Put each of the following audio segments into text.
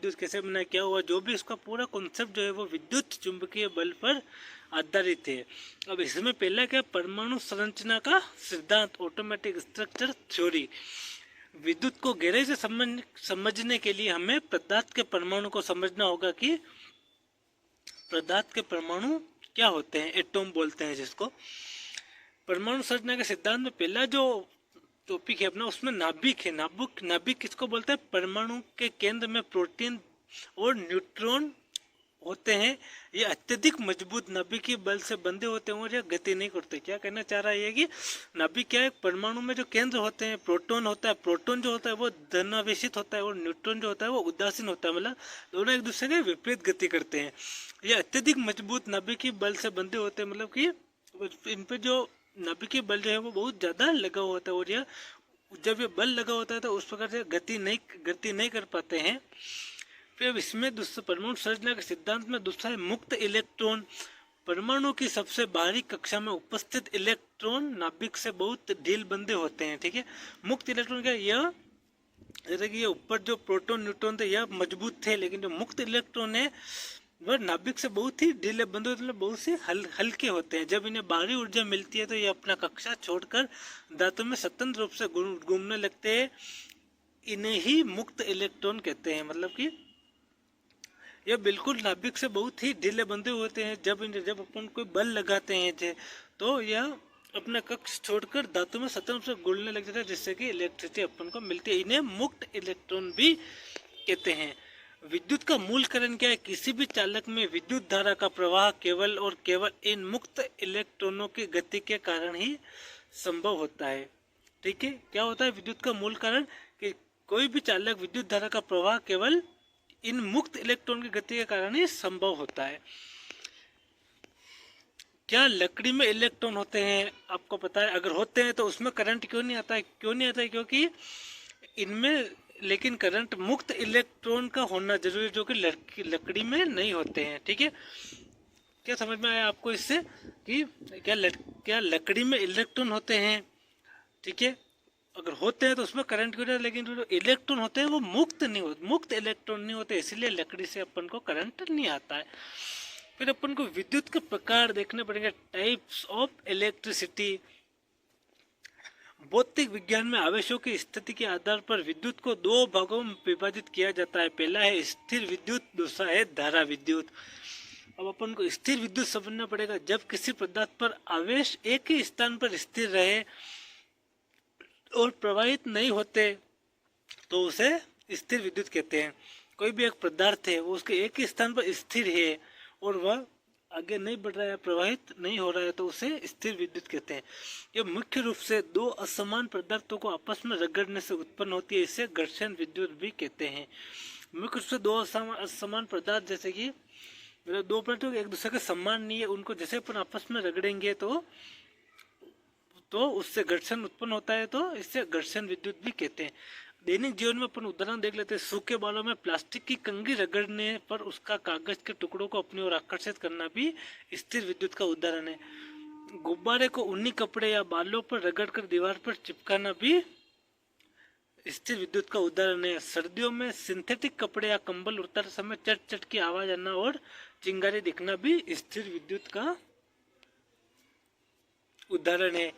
विद्युत कैसे बना, क्या हुआ, जो भी इसका पूरा कॉन्सेप्ट जो है वो विद्युत चुंबकीय बल पर आधारित है। अब इसमें पहला क्या, परमाणु संरचना का सिद्धांत, ऑटोमेटिक स्ट्रक्चर थ्योरी। विद्युत को गहराई से समझने के लिए हमें पदार्थ के परमाणु को समझना होगा कि पदार्थ के परमाणु क्या होते हैं, एटॉम बोलते हैं जिसको। परमाणु संरचना के सिद्धांत में पहला जो टॉपिक है अपना, उसमें नाभिक है। नाभिक किसको बोलते हैं, परमाणु के केंद्र में प्रोटीन और न्यूट्रॉन होते हैं। ये अत्यधिक मजबूत नाभिकीय बल से बंधे होते हैं और ये गति नहीं करते। क्या कहना चाह रहा है कि नाभिक क्या है, परमाणु में जो केंद्र होते हैं, प्रोटॉन होता है, प्रोटॉन जो होता है वो धनावेशित होता है और न्यूट्रॉन जो होता है वो उदासीन होता है, मतलब दोनों एक दूसरे के विपरीत गति करते हैं। ये अत्यधिक मजबूत नाभिकीय बल से बंधे होते हैं, मतलब कि इन पे जो नाभिकीय बल जो है वो बहुत ज़्यादा लगा होता है और यह जब ये बल लगा होता है तो उस प्रकार से गति नहीं कर पाते हैं। फिर इसमें दूसरा परमाणु संरचना के सिद्धांत में दूसरा है मुक्त इलेक्ट्रॉन। परमाणु की सबसे बाहरी कक्षा में उपस्थित इलेक्ट्रॉन नाभिक से बहुत ढील बंधे होते हैं। ठीक है, मुक्त इलेक्ट्रॉन क्या, यह जैसे कि ये ऊपर जो प्रोटॉन न्यूट्रॉन थे यह मजबूत थे, लेकिन जो मुक्त इलेक्ट्रॉन है वह नाभिक से बहुत ही ढीले बंधे होते हैं, मतलब बहुत से हल्के होते हैं। जब इन्हें बाहरी ऊर्जा मिलती है तो ये अपना कक्षा छोड़कर धातु में स्वतंत्र रूप से घूमने लगते हैं। इन्हें ही मुक्त इलेक्ट्रॉन कहते हैं, मतलब कि यह बिल्कुल नाभिक से बहुत ही ढीले बंधे होते हैं। जब अपन कोई बल लगाते हैं तो यह अपना कक्ष छोड़कर धातु में स्वतंत्र रूप से घुलने लग जाता है, जिससे कि इलेक्ट्रिसिटी अपन को मिलती है। इन्हें मुक्त इलेक्ट्रॉन भी कहते हैं। विद्युत का मूल कारण क्या है, किसी भी चालक में विद्युत धारा का प्रवाह केवल और केवल इन मुक्त इलेक्ट्रॉनों की गति के कारण ही संभव होता है। ठीक है, क्या होता है विद्युत का मूल कारण, कि कोई भी चालक विद्युत धारा का प्रवाह केवल इन मुक्त इलेक्ट्रॉन की गति के कारण ही संभव होता है। क्या लकड़ी में इलेक्ट्रॉन होते हैं, आपको पता है, अगर होते हैं तो उसमें करंट क्यों नहीं आता है, क्योंकि इनमें लेकिन करंट मुक्त इलेक्ट्रॉन का होना जरूरी, जो कि लकड़ी में नहीं होते हैं। ठीक है, क्या समझ में आया आपको इससे कि क्या लकड़ी में इलेक्ट्रॉन होते हैं। ठीक है, अगर होते हैं तो उसमें करंट क्यों नहीं, लेकिन जो इलेक्ट्रॉन होते हैं वो मुक्त इलेक्ट्रॉन नहीं होते, इसलिए लकड़ी से अपन को करंट नहीं आता है। फिर अपन को विद्युत के प्रकार देखने पड़ेंगे, टाइप्स ऑफ इलेक्ट्रिसिटी। भौतिक विज्ञान में आवेशों की स्थिति के आधार पर विद्युत को दो भागों में विभाजित किया जाता है। पहला है स्थिर विद्युत, दूसरा है धारा विद्युत। अब अपन को स्थिर विद्युत समझना पड़ेगा। जब किसी पदार्थ पर आवेश एक ही स्थान पर स्थिर रहे और प्रवाहित नहीं होते तो उसे स्थिर विद्युत कहते हैं। कोई भी एक पदार्थ है वो उसके एक ही स्थान पर स्थिर है और वह आगे नहीं बढ़ रहा है, प्रवाहित नहीं हो रहा है, तो उसे स्थिर विद्युत कहते हैं। ये मुख्य रूप से दो असमान पदार्थों को आपस में रगड़ने से उत्पन्न होती है, इसे घर्षण विद्युत भी कहते हैं। मुख्य रूप से दो असमान पदार्थ, जैसे कि दो पदार्थ एक दूसरे के समान नहीं है, उनको जैसे अपन आपस में रगड़ेंगे तो उससे घर्षण उत्पन्न होता है, तो इससे घर्षण विद्युत भी कहते हैं। दैनिक जीवन में अपन उदाहरण देख लेते हैं। सूखे बालों में प्लास्टिक की कंघी रगड़ने पर उसका कागज के टुकड़ों को अपनी ओर आकर्षित करना भी स्थिर विद्युत का उदाहरण है। गुब्बारे को ऊनी कपड़े या बालों पर रगड़कर दीवार पर चिपकाना भी स्थिर विद्युत का उदाहरण है। सर्दियों में सिंथेटिक कपड़े या कंबल उतारते समय चट चट की आवाज आना और चिंगारी दिखना भी स्थिर विद्युत का उदाहरण है।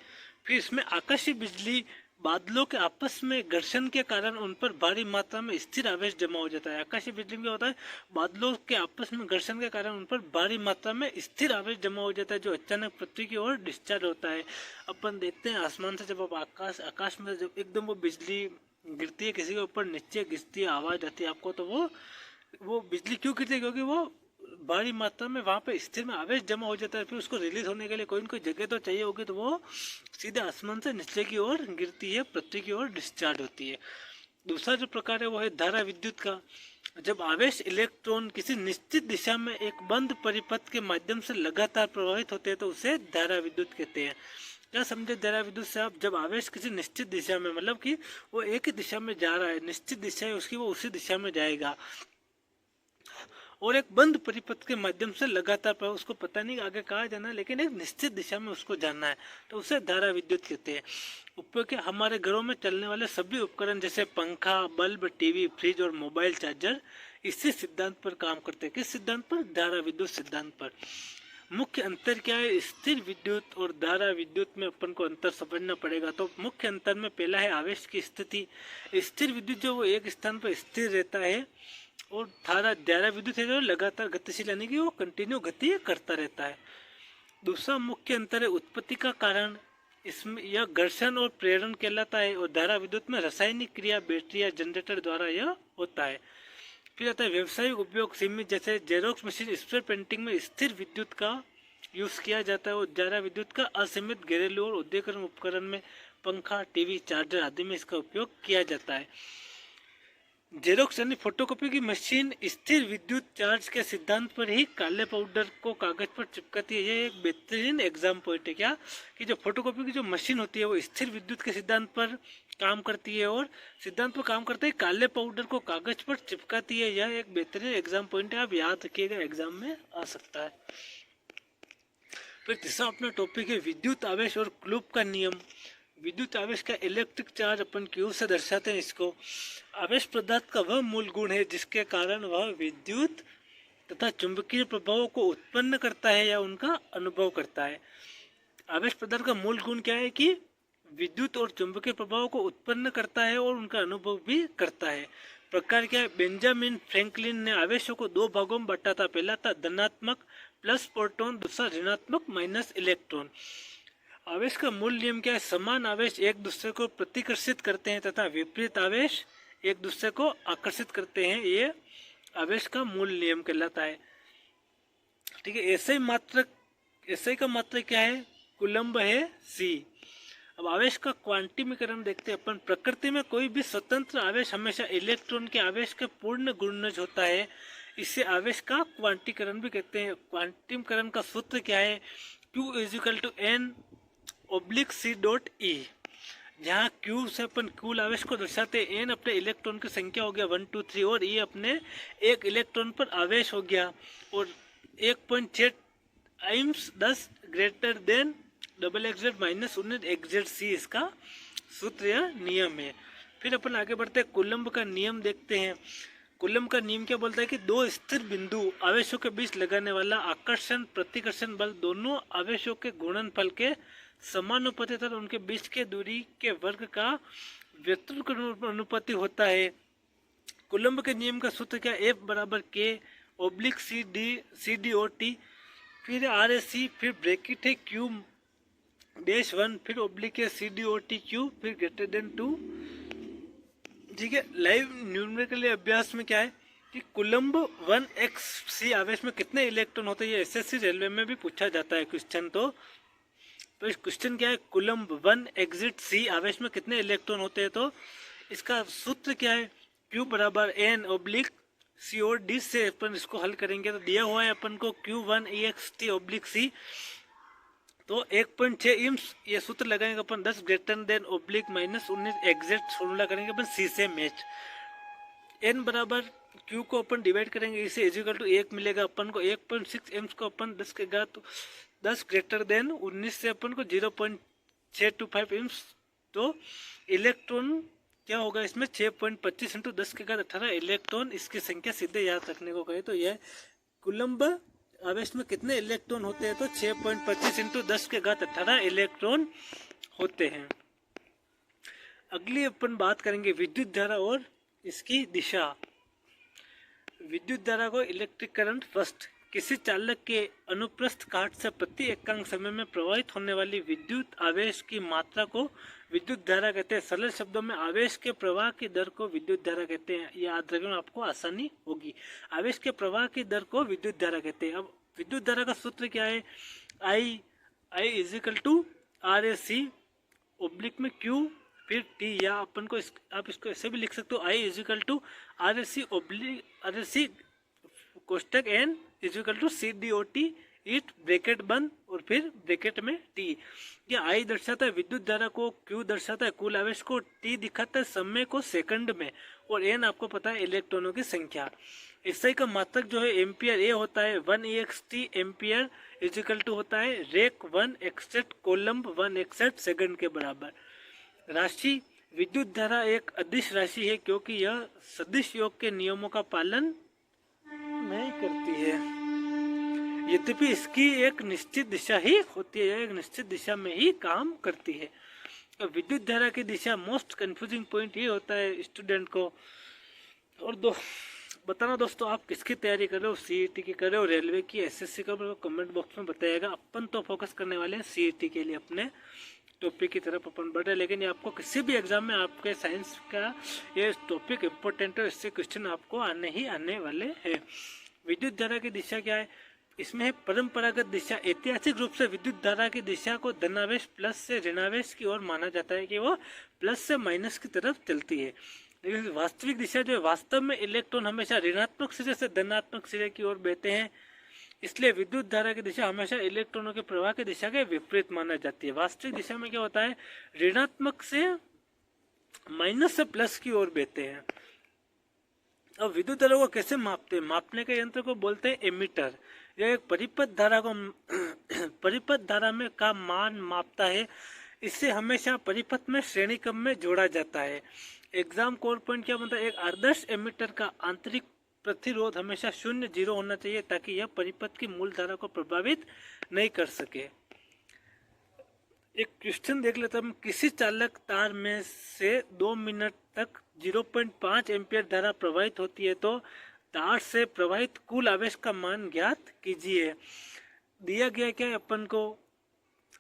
फिर इसमें आकाशीय बिजली, बादलों के आपस में घर्षण के कारण उन पर भारी मात्रा में स्थिर आवेश जमा हो जाता है। आकाशीय बिजली में क्या होता है, बादलों के आपस में घर्षण के कारण उन पर भारी मात्रा में स्थिर आवेश जमा हो जाता है, जो अचानक पृथ्वी की ओर डिस्चार्ज होता है। अपन देखते हैं आसमान से जब आकाश में जब एकदम वो बिजली गिरती है, किसी के ऊपर नीचे गिरती है, आवाज आती है आपको, तो वो बिजली क्यों गिरती है, क्योंकि वो भारी मात्रा में वहाँ पे स्थिर में आवेश जमा हो जाता है। फिर उसको रिलीज होने के लिए कोई न कोई जगह तो चाहिए होगी, तो वो सीधे आसमान से नीचे की ओर गिरती है, पृथ्वी की ओर डिस्चार्ज होती है। दूसरा जो प्रकार है वो है धारा विद्युत का। जब आवेश इलेक्ट्रॉन किसी निश्चित दिशा में एक बंद परिपथ के माध्यम से लगातार प्रवाहित होते हैं तो उसे धारा विद्युत कहते हैं। क्या समझे धारा विद्युत से आप, जब आवेश किसी निश्चित दिशा में, मतलब कि वो एक ही दिशा में जा रहा है, निश्चित दिशा है उसकी, वो उसी दिशा में जाएगा और एक बंद परिपथ के माध्यम से लगातार उसको पता नहीं आगे कहाँ जाना है, लेकिन एक निश्चित दिशा में उसको जाना है, तो उसे धारा विद्युत कहते हैं। उपयोग है, हमारे घरों में चलने वाले सभी उपकरण जैसे पंखा, बल्ब, टीवी, फ्रिज और मोबाइल चार्जर इसी सिद्धांत पर काम करते हैं। किस सिद्धांत पर? धारा विद्युत सिद्धांत पर। मुख्य अंतर क्या है स्थिर विद्युत और धारा विद्युत में? अपन को अंतर समझना पड़ेगा। तो मुख्य अंतर में पहला है आवेश की स्थिति। स्थिर विद्युत जो वो एक स्थान पर स्थिर रहता है, और धारा विद्युत है जो लगातार गतिशील, यानी कि वो कंटिन्यू गति करता रहता है। दूसरा मुख्य अंतर है उत्पत्ति का कारण। इसमें यह घर्षण और प्रेरण कहलाता है, और धारा विद्युत में रासायनिक क्रिया बैटरी या जनरेटर द्वारा यह होता है। फिर आता है व्यवसायिक उपयोग सीमित, जैसे जेरोक्स मशीन, स्प्रे पेंटिंग में स्थिर विद्युत का यूज किया जाता है, और धारा विद्युत का असीमित घरेलू और उद्योगकरण उपकरण में पंखा, टीवी, चार्जर आदि में इसका उपयोग किया जाता है। जेरोक्स यानी फोटोकॉपी की मशीन स्थिर विद्युत चार्ज के सिद्धांत पर ही काले पाउडर को कागज पर चिपकाती है। ये एक बेहतरीन एग्जाम पॉइंट है क्या, कि जो फोटोकॉपी की जो मशीन होती है वो स्थिर विद्युत के सिद्धांत पर काम करती है, और सिद्धांत पर काम करते ही काले पाउडर को कागज पर चिपकाती है। यह एक बेहतरीन एग्जाम पॉइंट है, आप याद रखिएगा, एग्जाम में आ सकता है। फिर तीसरा अपना टॉपिक है विद्युत आवेश और कूलॉम का नियम। विद्युत आवेश का इलेक्ट्रिक चार्ज अपन क्यू से दर्शाते हैं इसको। आवेश पदार्थ का वह मूल गुण है जिसके कारण वह विद्युत तथा चुंबकीय प्रभावों को उत्पन्न करता है या उनका अनुभव करता है। आवेश पदार्थ का मूल गुण क्या है कि विद्युत और चुंबकीय प्रभावों को उत्पन्न करता है और उनका अनुभव भी करता है। प्रकार क्या है? बेंजामिन फ्रैंकलिन ने आवेशों को दो भागों में बांटा था। पहला था धनात्मक प्लस प्रोटॉन, दूसरा ऋणात्मक माइनस इलेक्ट्रॉन। आवेश का मूल नियम क्या है? समान आवेश एक दूसरे को प्रतिकर्षित करते हैं तथा विपरीत आवेश एक दूसरे को आकर्षित करते हैं। ये आवेश का मूल नियम कहलाता है। ठीक है, ऐसे का मात्रक क्या है? कूलम्ब है C। अब आवेश का क्वांटिमीकरण देखते हैं अपन। प्रकृति में कोई भी स्वतंत्र आवेश हमेशा इलेक्ट्रॉन के आवेश के पूर्ण गुणज होता है। इसे आवेश का क्वांटीकरण भी कहते हैं। क्वांटिमीकरण का सूत्र क्या है? Q = N/C.E, जहाँ Q से अपन कुल आवेश को दर्शाते हैं, N अपने इलेक्ट्रॉन की संख्या हो गया 1 2 3, और E अपने एक इलेक्ट्रॉन पर आवेश हो गया, और 1.6 टाइम्स 10 ग्रेटर देन XZ-19 इसका सूत्र या नियम है। फिर अपन आगे बढ़ते हैं, कूलम्ब का नियम देखते हैं। कूलम्ब का नियम क्या बोलता है कि दो स्थिर बिंदु आवेशों के बीच लगाने वाला आकर्षण प्रतिकर्षण बल दोनों आवेशों के गुणनफल के समानुपाती तथा उनके बीच के दूरी के वर्ग का व्युत्क्रमानुपाती होता है। कूलम्ब के नियम का सूत्र क्या? F = K/CD/T, फिर RAC, फिर ब्रैकेट है Q-1, फिर ऑब्लिक है CD/Q, फिर ग्रेटर देन 2। ठीक है, लाइव न्यूमेरिकल अभ्यास में क्या है कि कूलम्ब 1x(c) आवेश में कितने इलेक्ट्रॉन होते हैं? ये SSC रेलवे में भी पूछा जाता है क्वेश्चन। तो इस क्वेश्चन क्या है? कूलम्ब 1 आवेश में कितने इलेक्ट्रॉन होते हैं? तो इसका सूत्र क्या है? Q = N/C/D से अपन इसको हल करेंगे तो दिया हुआ है अपन को Q1ext/C, तो 1.6 इम्स ये सूत्र लगाएंगे अपन 10 ग्रेटर देन (-19) एग्जैक्ट फॉर्मूला करेंगे अपन C से मैच। N बराबर Q को अपन डिवाइड करेंगे, इसे इक्वल टू 1 मिलेगा अपन को। 1.6 एम्स को अपन 10 के घात 10 ग्रेटर देन 19 से अपन को 0.625 एम्स। तो इलेक्ट्रॉन क्या होगा इसमें? 6.25 × 10 के घात 18 इलेक्ट्रॉन। इसकी संख्या सीधे याद रखने को कहे तो यह कूलम्ब आवेश में कितने इलेक्ट्रॉन होते हैं? तो 6.25 × 10 के घात 18 इलेक्ट्रॉन होते हैं। अगली अपन बात करेंगे विद्युत धारा और इसकी दिशा। विद्युत धारा को इलेक्ट्रिक करंट फर्स्ट। किसी चालक के अनुप्रस्थ काट से प्रति एकांक समय में प्रवाहित होने वाली विद्युत आवेश की मात्रा को विद्युत धारा कहते हैं। सरल शब्दों में आवेश के प्रवाह की दर को विद्युत धारा कहते हैं। याद रखना, आपको आसानी होगी। आवेश के प्रवाह की दर को विद्युत धारा कहते हैं। अब विद्युत धारा का सूत्र क्या है? I = RAC में Q फिर T, या अपन को आप इसको ऐसे भी लिख सकते हो I = RAC कोष्टक N = CD/T, it bracket बंद और फिर ब्रैकेट में T। ये I दर्शाता है विद्युत धारा को, Q दर्शाता है कुल आवेश को, T दिखाता है समय को सेकंड में, और N आपको पता है इलेक्ट्रॉनों की संख्या। SI का मात्रक जो है एम्पियर A होता है। 1 एम्पियर = होता है रेक 1 कूलम्ब 1 सेकंड के बराबर। राशि विद्युत धारा एक अदिश राशि है क्योंकि यह सदिश योग के नियमों का पालन नहीं करती है, यद्यपि इसकी एक निश्चित दिशा ही होती है, एक निश्चित दिशा में ही काम करती है। अब विद्युत धारा की दिशा मोस्ट कंफ्यूजिंग पॉइंट ये होता है स्टूडेंट को। और बताना दोस्तों, आप किसकी तैयारी कर रहे हो, सीईटी की कर रहे हो, रेलवे की, एसएससी का, मेरे को कमेंट बॉक्स में बताइएगा। अपन तो फोकस करने वाले हैं सीईटी के लिए, अपने टॉपिक की तरफ अपन बढ़ रहे हैं। लेकिन ये आपको किसी भी एग्जाम में आपके साइंस का ये टॉपिक इम्पोर्टेंट है, इससे क्वेश्चन आपको आने ही आने वाले हैं। विद्युत धारा की दिशा क्या है, इसमें है परंपरागत दिशा। ऐतिहासिक रूप से विद्युत धारा की दिशा को धनावेश प्लस से ऋणावेश की ओर माना जाता है, कि वो प्लस से माइनस की तरफ चलती है। लेकिन वास्तविक दिशा जो है, वास्तव में इलेक्ट्रॉन हमेशा ऋणात्मक सिरे से धनात्मक सिरे की ओर बहते हैं, इसलिए विद्युत धारा की दिशा हमेशा इलेक्ट्रॉनों के प्रवाह की दिशा के विपरीत माना जाती है। वास्तविक दिशा में क्या होता है, ऋणात्मक से माइनस से प्लस की ओर बहते हैं। अब विद्युत धारा को कैसे मापते हैं, मापने के यंत्र को बोलते हैं एमीटर। यह एक परिपथ धारा को परिपथ धारा में का मान मापता है। इससे हमेशा परिपथ में श्रेणी क्रम में जोड़ा जाता है। एग्जाम कोर पॉइंट क्या बनता है, एक आदर्श एमीटर का आंतरिक प्रतिरोध हमेशा 0 होना चाहिए, ताकि यह परिपथ की मूल धारा को प्रभावित नहीं कर सके। एक क्वेश्चन देख लेते हम, किसी चालक तार में से 2 मिनट तक 0.5 एम्पियर धारा प्रवाहित होती है, तो तार से प्रवाहित कुल आवेश का मान ज्ञात कीजिए। दिया गया क्या है अपन को,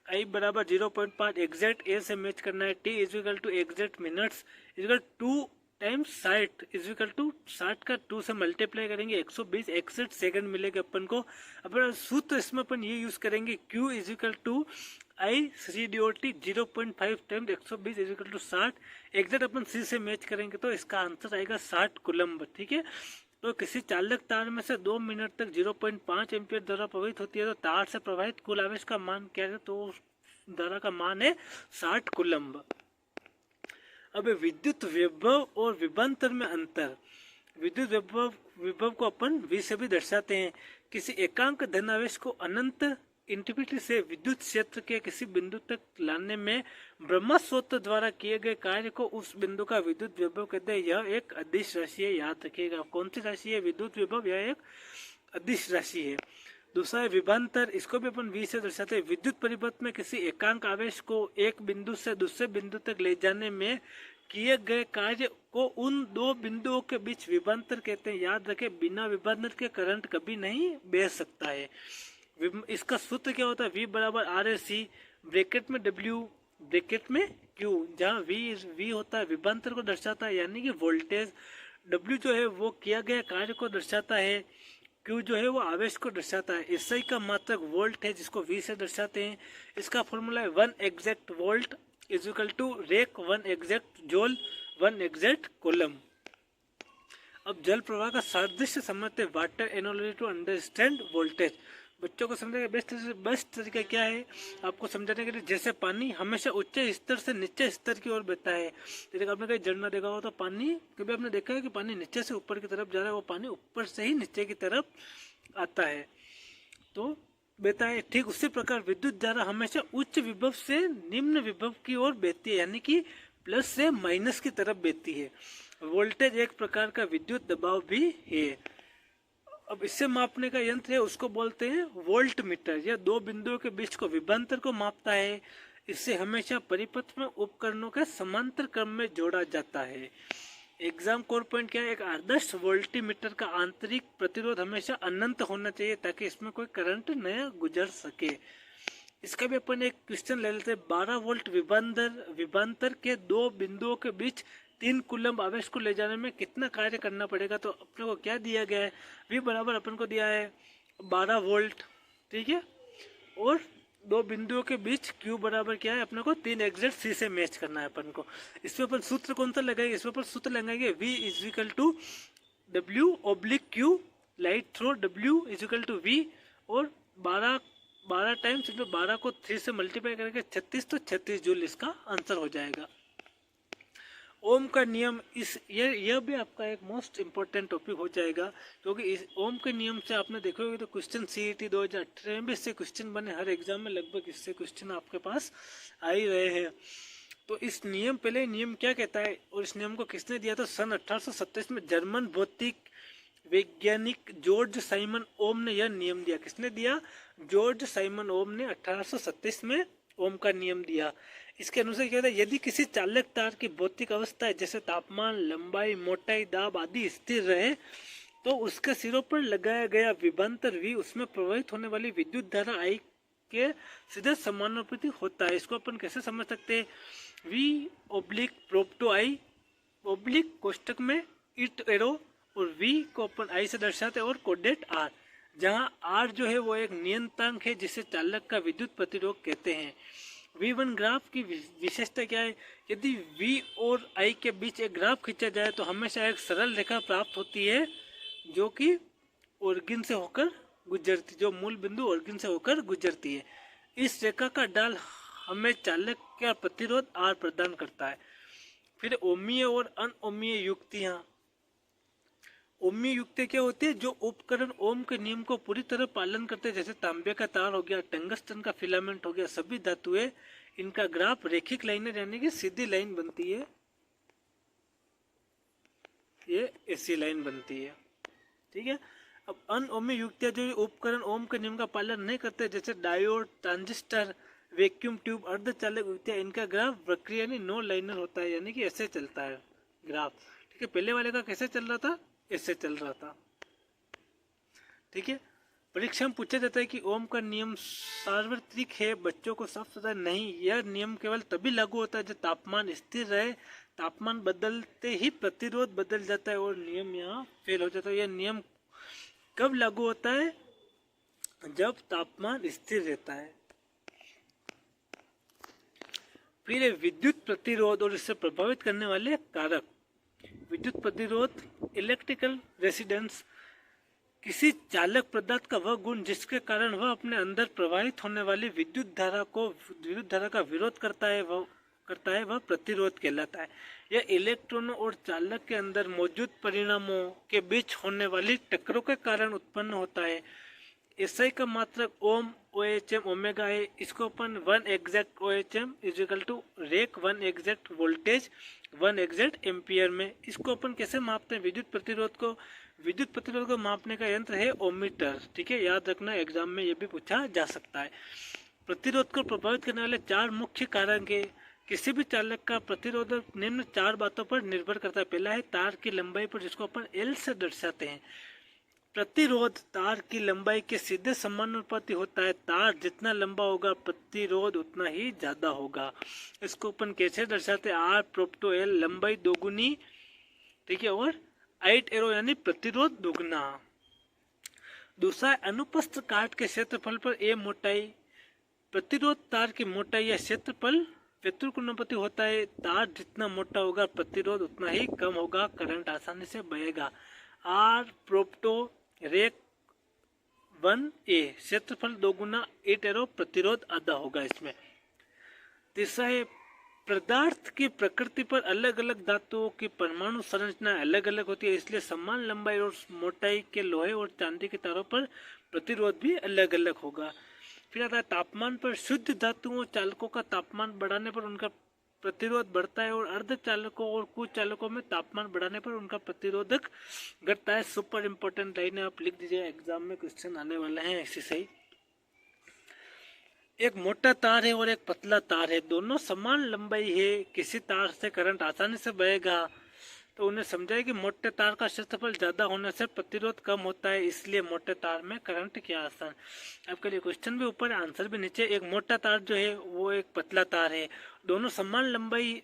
I बराबर 0.5 एग्जैक्ट ए से मैच करना है, T is equal to exact minutes is equal 2 times 60 is equal to 60 का 2 से मल्टीप्लाई करेंगे 120 61 सेकंड मिलेगा अपन को। अपन सूत्र इसमें अपन ये यूज करेंगे, Q equal to I C D O T 0.5 times 120 equal to 60। Exact अपन सी से मैच करेंगे तो इसका आंसर आएगा 60 कूलम्ब। ठीक है, तो किसी चालक तार में से 2 मिनट तक 0.5 एम्पियर धारा प्रवाहित होती है, तो तार से प्रवाहित कुल आवेश का मान क्या है, तो धारा का मान है 60 कूलम्ब। अब विद्युत विभव और विभवांतर में अंतर। विद्युत विभव को अपन V से भी दर्शाते हैं। किसी एकांक धनावेश को अनंत इंफिनिटी से विद्युत क्षेत्र के किसी बिंदु तक लाने में ब्रह्म स्रोत द्वारा किए गए कार्य को उस बिंदु का विद्युत विभव कहते हैं। यह एक अदिश राशि है, याद रखिएगा। कौन सी राशि है, विद्युत विभव, यह एक अदिश राशि है। दूसरा है विभवांतर, इसको भी अपन V से दर्शाते हैं। विद्युत परिपथ में किसी एकांक आवेश को एक बिंदु से दूसरे बिंदु तक ले जाने में किए गए कार्य को उन दो बिंदुओं के बीच विभवांतर कहते हैं। याद रखें, बिना विभवांतर के करंट कभी नहीं बह सकता है। इसका सूत्र क्या होता है, V बराबर RSC, ब्रैकेट में W, ब्रैकेट में Q, जहाँ V होता है विभवांतर को दर्शाता है, यानी कि वोल्टेज। W जो है वो किया गया कार्य को दर्शाता है। Q जो है वो आवेश को दर्शाता है। SI का मात्रक वोल्ट है, जिसको V से दर्शाते हैं। इसका फॉर्मूला है 1 exact volt is equal to रेक 1 एग्जैक्ट जोल 1 एग्जैक्ट कूलम। अब जल प्रवाह का सादृश्य समझते, water analogy to understand voltage. बच्चों को समझने का बेस्ट तरीका क्या है आपको समझाने के लिए, जैसे पानी हमेशा उच्च स्तर से नीचे स्तर की ओर बहता है। जैसे आपने कहीं झरना देखा हो तो पानी, कभी आपने देखा है कि पानी नीचे से ऊपर की तरफ जा रहा है, वो पानी ऊपर से ही नीचे की तरफ आता है तो बहता है। ठीक उसी प्रकार विद्युत धारा हमेशा उच्च विभव से निम्न विभव की ओर बहती है, यानी कि प्लस से माइनस की तरफ बहती है। वोल्टेज एक प्रकार का विद्युत दबाव भी है। अब इससे मापने का यंत्र है, उसको बोलते हैं वोल्ट मीटर। यह दो बिंदुओं के बीच को विभवांतर को मापता है। इससे हमेशा परिपथ में उपकरणों के समांतर क्रम में जोड़ा जाता है। एग्जाम कोर पॉइंट क्या है, एक आदर्श वोल्टीमीटर का आंतरिक प्रतिरोध हमेशा अनंत होना चाहिए, ताकि इसमें कोई करंट न गुजर सके। इसका भी अपन एक क्वेश्चन ले लेते हैं। 12 वोल्ट विभवांतर के दो बिंदुओं के बीच 3 कूलम्ब आवेश को ले जाने में कितना कार्य करना पड़ेगा, तो अपने को क्या दिया गया है, V बराबर अपन को दिया है 12 वोल्ट, ठीक है, और दो बिंदुओं के बीच Q बराबर क्या है, अपने को 3 एग्जैक्ट C से मैच करना है अपन को। इसमें अपन सूत्र कौन सा लगाएंगे, इसमें अपन सूत्र लगाएंगे V is equal to W oblique Q, लाइट थ्रो W is equal to V, और 12 टाइम्स 12 को 3 से मल्टीप्लाई करके 36, तो 36 जूल इसका आंसर हो जाएगा। ओम का नियम, यह भी आपका एक मोस्ट इम्पोर्टेंट टॉपिक हो जाएगा, क्योंकि इस ओम के नियम से आपने देखो होगे तो क्वेश्चन CET 2018 में इससे क्वेश्चन बने, हर एग्जाम में लगभग इससे क्वेश्चन आपके पास आ ही रहे हैं। तो इस नियम, पहले नियम क्या कहता है और इस नियम को किसने दिया, तो सन 1827 में जर्मन भौतिक वैज्ञानिक जॉर्ज साइमन ओम ने यह नियम दिया। किसने दिया? जॉर्ज साइमन ओम ने 1837 में ओम का नियम दिया। इसके अनुसार क्या होता है, यदि किसी चालक तार की भौतिक अवस्था जैसे तापमान, लंबाई, मोटाई, दाब आदि स्थिर रहे तो उसके सिरों पर लगाया गया विभवांतर V उसमें प्रवाहित होने वाली विद्युत धारा I के सीधे समानुपाती होता है। इसको अपन कैसे समझ सकते हैं? V प्रोब टू I कोष्टक में इट एरो और V को अपन I से दर्शाते हैं और कोडेड R, जहाँ R जो है वो एक नियंत्रक है जिसे चालक का विद्युत प्रतिरोध कहते हैं। V1 ग्राफ की विशेषता क्या है? यदि V और I के बीच एक ग्राफ खींचा जाए तो हमेशा एक सरल रेखा प्राप्त होती है जो कि ओरिजिन से होकर गुजरती, जो मूल बिंदु ओरिजिन से होकर गुजरती है। इस रेखा का डाल हमें चालक का प्रतिरोध R प्रदान करता है। फिर ओमीय और अनओमीय युक्तियाँ। ओमीय युक्तियाँ क्या होती है? जो उपकरण ओम के नियम को पूरी तरह पालन करते हैं, जैसे तांबे का तार हो गया, टंगस्टन का फिलामेंट हो गया, सभी धातुएं, इनका ग्राफ रेखिक लाइनें यानी कि सीधी लाइन बनती है, ये ऐसी लाइन बनती है। ठीक है। अब अनओमीय युक्तियाँ जो उपकरण ओम के नियम का पालन नहीं करते, जैसे डायोड, ट्रांजिस्टर, वैक्यूम ट्यूब, अर्धचालक युक्तियाँ, इनका ग्राफ वक्रीय यानी नो लाइनर होता है, यानी कि ऐसे चलता है ग्राफ। ठीक है। पहले वाले का कैसे चल रहा था? ऐसे चल रहा था। ठीक है। परीक्षा में पूछा जाता है कि ओम का नियम सार्वत्रिक है, बच्चों को साफ पता नहीं। यह नियम केवल तभी लागू होता है जब तापमान स्थिर रहे, तापमान बदलते ही प्रतिरोध बदल जाता है और नियम यहाँ फेल हो जाता है। यह नियम कब लागू होता है? जब तापमान स्थिर रहता है। फिर विद्युत प्रतिरोध और इससे प्रभावित करने वाले कारक। विद्युत प्रतिरोध, इलेक्ट्रिकल रेजिस्टेंस, किसी चालक पदार्थ का वह गुण जिसके कारण वह अपने अंदर प्रवाहित होने वाली विद्युत धारा का विरोध करता है, वह प्रतिरोध कहलाता है। यह इलेक्ट्रॉनों और चालक के अंदर मौजूद परिणामों के बीच होने वाली टक्करों के कारण उत्पन्न होता है। SI का मात्रक ओम, OHM, ओमेगा है। इसको अपन 1 exact OHM is equal to रेक 1 एग्जैक्ट वोल्टेज 1 एग्जैक्ट एम्पियर में। इसको अपन कैसे मापते हैं? विद्युत प्रतिरोध को मापने का यंत्र है ओमीटर। ठीक है, याद रखना, एग्जाम में ये भी पूछा जा सकता है। प्रतिरोध को प्रभावित करने वाले 4 मुख्य कारक है। किसी भी चालक का प्रतिरोध निम्न 4 बातों पर निर्भर करता है। पहला है तार की लंबाई पर, जिसको अपन L से दर्शाते हैं। प्रतिरोध तार की लंबाई के सीधे समानुपाती होता है। तार जितना लंबा होगा प्रतिरोध उतना ही ज्यादा होगा। इसको अपन कैसे दर्शाते हैं? R प्रोब टू L, लंबाई दोगुनी, ठीक है, और 8 एरो यानी प्रतिरोध दुगना। दूसरा है अनुप्रस्थ काट के क्षेत्रफल पर A मोटाई। प्रतिरोध तार की मोटाई या क्षेत्रफल व्यतिक्रमानुपाती होता है। तार जितना मोटा होगा प्रतिरोध उतना ही कम होगा, करंट आसानी से बहेगा। R प्रोप्टो रेक 1A, क्षेत्रफल 2 गुना 8 एरो, प्रतिरोध आधा होगा इसमें। तीसरा है पदार्थ की प्रकृति पर अलग अलग धातुओं की परमाणु संरचना अलग अलग होती है, इसलिए समान लंबाई और मोटाई के लोहे और चांदी के तारों पर प्रतिरोध भी अलग अलग होगा। फिर आता है तापमान पर। शुद्ध धातुओं चालकों का तापमान बढ़ाने पर उनका प्रतिरोध बढ़ता है और अर्ध चालकों और कुछ चालकों में तापमान बढ़ाने पर उनका प्रतिरोधक घटता है। सुपर इंपॉर्टेंट लाइन है, आप लिख दीजिए, एग्जाम में क्वेश्चन आने वाले हैं ऐसे सही। एक मोटा तार है और एक पतला तार है, दोनों समान लंबाई है। किसी तार से करंट आसानी से बहेगा तो उन्हें समझाए कि मोटे तार का क्षेत्रफल ज्यादा होने से प्रतिरोध कम होता है, इसलिए मोटे तार में करंट क्या आसान। आपके लिए क्वेश्चन भी ऊपर है, आंसर भी नीचे। एक मोटा तार जो है वो एक पतला तार है, दोनों समान लंबाई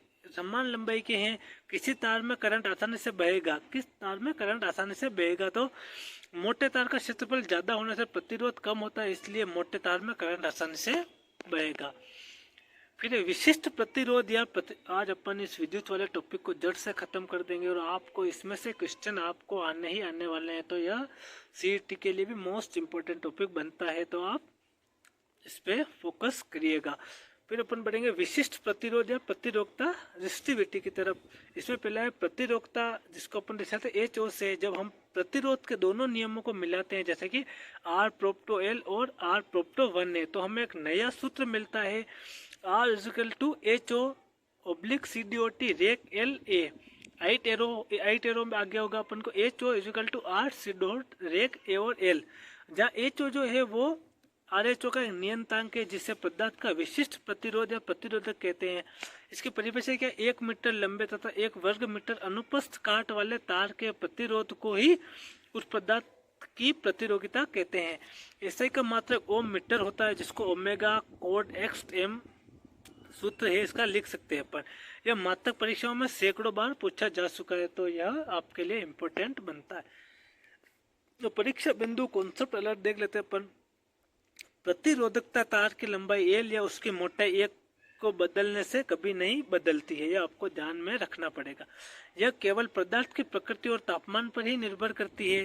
के हैं। किसी तार में करंट आसानी से बहेगा, किस तार में करंट आसानी से बहेगा? तो मोटे तार का क्षेत्रफल ज्यादा होने से प्रतिरोध कम होता है, इसलिए मोटे तार में करंट आसानी से बहेगा। फिर विशिष्ट प्रतिरोध या आज अपन इस विद्युत वाले टॉपिक को जड़ से खत्म कर देंगे और आपको इसमें से क्वेश्चन आपको आने वाले हैं, तो यह CET के लिए भी मोस्ट इम्पोर्टेंट टॉपिक बनता है, तो आप इस पे फोकस करिएगा। फिर अपन बढ़ेंगे विशिष्ट प्रतिरोध या प्रतिरोधकता रेसिस्टिविटी की तरफ। इसमें पहला है प्रतिरोधकता, जिसको अपन दर्शाते हैं HO से। जब हम प्रतिरोध के दोनों नियमों को मिलाते हैं, जैसे कि R प्रोप्टो L और R प्रोप्टो 1 है, तो हमें एक नया सूत्र मिलता है, R is equal to HO/CDOT रेक LA। आइट एरो में आ गया होगा अपन को H O equal to R C dot रेक ए और एल, जहाँ एच ओ जो है वो आर एच ओ का एक नियतांक है जिसे पदार्थ का विशिष्ट प्रतिरोध या प्रतिरोधक कहते हैं। इसकी परिभाषा क्या, 1 मीटर लंबे तथा 1 वर्ग मीटर अनुप्रस्थ काट वाले तार के प्रतिरोध को ही उस पदार्थ की प्रतिरोगिता कहते हैं। एसआई का मात्रक ओम मीटर होता है, जिसको ओमेगा कोड एक्स एम सूत्र है इसका लिख सकते हैं अपन। यह मात्रक परीक्षाओं में सैकड़ों बार पूछा जा चुका है, तो यह आपके लिए इम्पोर्टेंट बनता है। तो परीक्षा बिंदु कॉन्सेप्ट अलर्ट देख लेते हैं अपन। प्रतिरोधकता तार की लंबाई एल या उसकी मोटाई एक को बदलने से कभी नहीं बदलती है, यह आपको ध्यान में रखना पड़ेगा। यह केवल पदार्थ की प्रकृति और तापमान पर ही निर्भर करती है।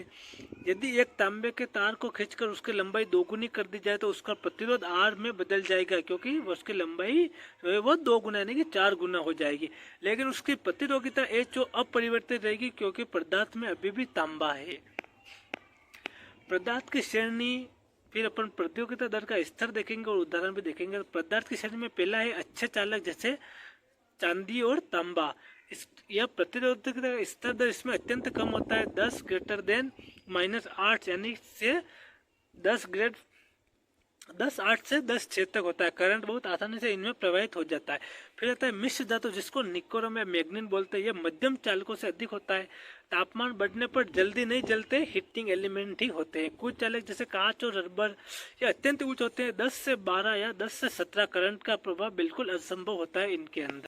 यदि एक तांबे के तार को खींचकर उसकी लंबाई दोगुनी कर दी जाए तो उसका प्रतिरोध आर में बदल जाएगा, क्योंकि उसकी लंबाई जो है वो 2 गुना यानी कि 4 गुना हो जाएगी। लेकिन उसकी प्रतिरोगिता एच अपरिवर्तित रहेगी, क्योंकि पदार्थ में अभी भी तांबा है। पदार्थ की श्रेणी, फिर अपन प्रतियोगिता दर का स्तर देखेंगे और उदाहरण भी देखेंगे। पदार्थ की श्रेणी में पहला है अच्छे चालक जैसे चांदी और तांबा। यह प्रतिरोधकता स्तर दर इसमें अत्यंत कम होता है, 10 ग्रेटर देन -8 यानी से 10 8 से 10 6 तक होता है। करंट बहुत आसानी से इनमें प्रवाहित हो जाता है। फिर आता है मिश्र धातु जिसको निकोरम या मैग्नीन बोलते हैं। यह मध्यम चालकों से अधिक होता है। तापमान बढ़ने पर जल्दी नहीं जलते, हीटिंग एलिमेंट ही होते हैं। कुछ चालक जैसे कांच और रबर ये अत्यंत उच्च होते हैं, 10 से 12 या 10 से 17 करंट का प्रभाव बिल्कुल असंभव होता है इनके अंदर।